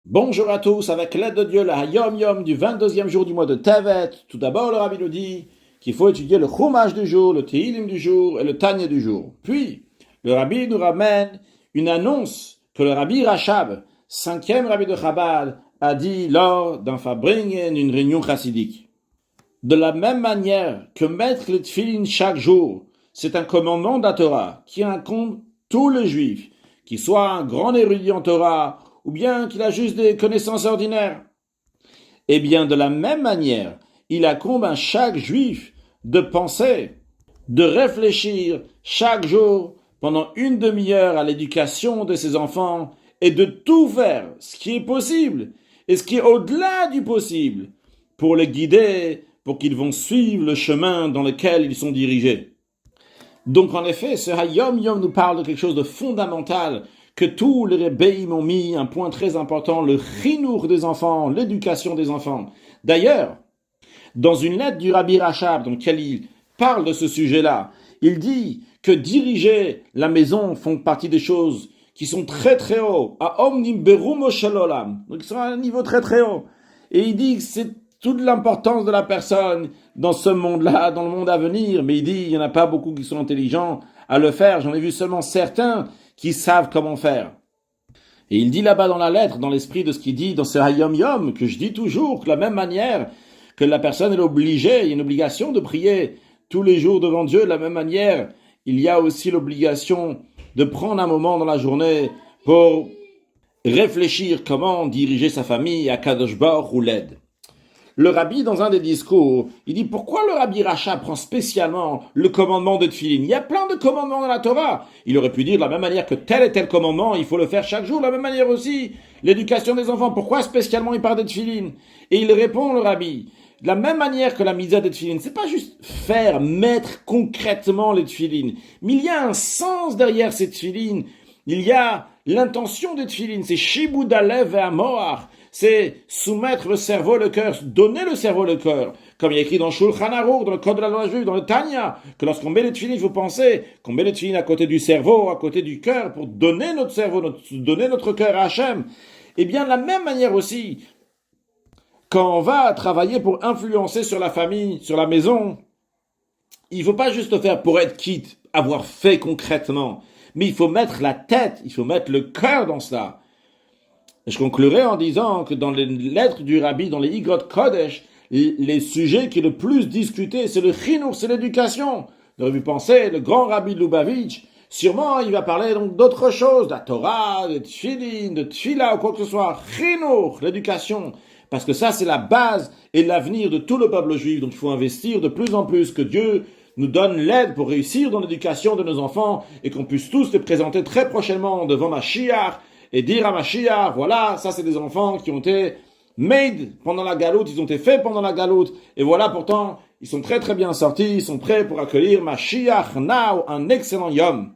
Bonjour à tous, avec l'aide de Dieu, la Yom Yom du 22e jour du mois de Tevet. Tout d'abord, le Rabbi nous dit qu'il faut étudier le Chumash du jour, le Tehillim du jour et le Tanya du jour. Puis, le Rabbi nous ramène une annonce que le Rabbi Rachab, 5e Rabbi de Chabad, a dit lors d'un Fabringen, une réunion chassidique. De la même manière que mettre le Tfilin chaque jour, c'est un commandement de la Torah qui incombe tous les Juifs, qu'ils soient un grand érudit en Torah, ou bien qu'il a juste des connaissances ordinaires. Eh bien, de la même manière, il incombe à chaque juif de penser, de réfléchir chaque jour pendant une demi-heure à l'éducation de ses enfants et de tout faire ce qui est possible et ce qui est au-delà du possible pour les guider, pour qu'ils vont suivre le chemin dans lequel ils sont dirigés. Donc en effet, ce Hayom Yom nous parle de quelque chose de fondamental que tous les rebbeim ont mis un point très important, le chinour des enfants, l'éducation des enfants. D'ailleurs, dans une lettre du Rabbi Rachab, dans laquelle il parle de ce sujet-là, il dit que diriger la maison font partie des choses qui sont très très haut, à omnim berumo shalolam, donc ils sont à un niveau très très haut. Et il dit que c'est toute l'importance de la personne dans ce monde-là, dans le monde à venir, mais il dit il n'y en a pas beaucoup qui sont intelligents à le faire, j'en ai vu seulement certains qui savent comment faire. Et il dit là-bas dans la lettre, dans l'esprit de ce qu'il dit dans ce Hayom Yom, que je dis toujours, que de la même manière que la personne est obligée, il y a une obligation de prier tous les jours devant Dieu, de la même manière, il y a aussi l'obligation de prendre un moment dans la journée pour réfléchir comment diriger sa famille à Kadosh Baruch Hu l'aide. Le rabbi, dans un des discours, il dit pourquoi le rabbi Racha prend spécialement le commandement de Tfilin. Il y a plein de commandements dans la Torah. Il aurait pu dire de la même manière que tel et tel commandement, il faut le faire chaque jour. De la même manière aussi, l'éducation des enfants. Pourquoi spécialement il parle de Tfilin? Et il répond, le rabbi, de la même manière que la mitzvah de Tfilin, c'est pas juste faire, mettre concrètement les Tfilin. Mais il y a un sens derrière ces Tfilin. Il y a l'intention des Tfilin. C'est Shibud Alev et Amoar. C'est soumettre le cerveau, le cœur, donner le cerveau, le cœur. Comme il y a écrit dans Shulchan Aruch, dans le Code de la loi juive, dans le Tanya, que lorsqu'on met les tefilines, il faut penser qu'on met les tefilines à côté du cerveau, à côté du cœur, pour donner notre cerveau, donner notre cœur à Hachem. Eh bien, de la même manière aussi, quand on va travailler pour influencer sur la famille, sur la maison, il ne faut pas juste le faire pour être quitte, avoir fait concrètement, mais il faut mettre la tête, il faut mettre le cœur dans cela. Je conclurai en disant que dans les lettres du Rabbi, dans les Igrot Kodesh, les sujets qui est le plus discuté, c'est le chinour, c'est l'éducation. Vous avez pensé, le grand Rabbi de Lubavitch, sûrement il va parler donc d'autres choses, de la Torah, de Tfilin, de Tfila ou quoi que ce soit. Chinour, l'éducation. Parce que ça, c'est la base et l'avenir de tout le peuple juif. Donc il faut investir de plus en plus, que Dieu nous donne l'aide pour réussir dans l'éducation de nos enfants et qu'on puisse tous les présenter très prochainement devant Mashiach et dire à Mashiach, voilà, ça c'est des enfants qui ont été made pendant la galoute, ils ont été faits pendant la galoute, et voilà pourtant, ils sont très très bien sortis, ils sont prêts pour accueillir Mashiach now, un excellent Yom.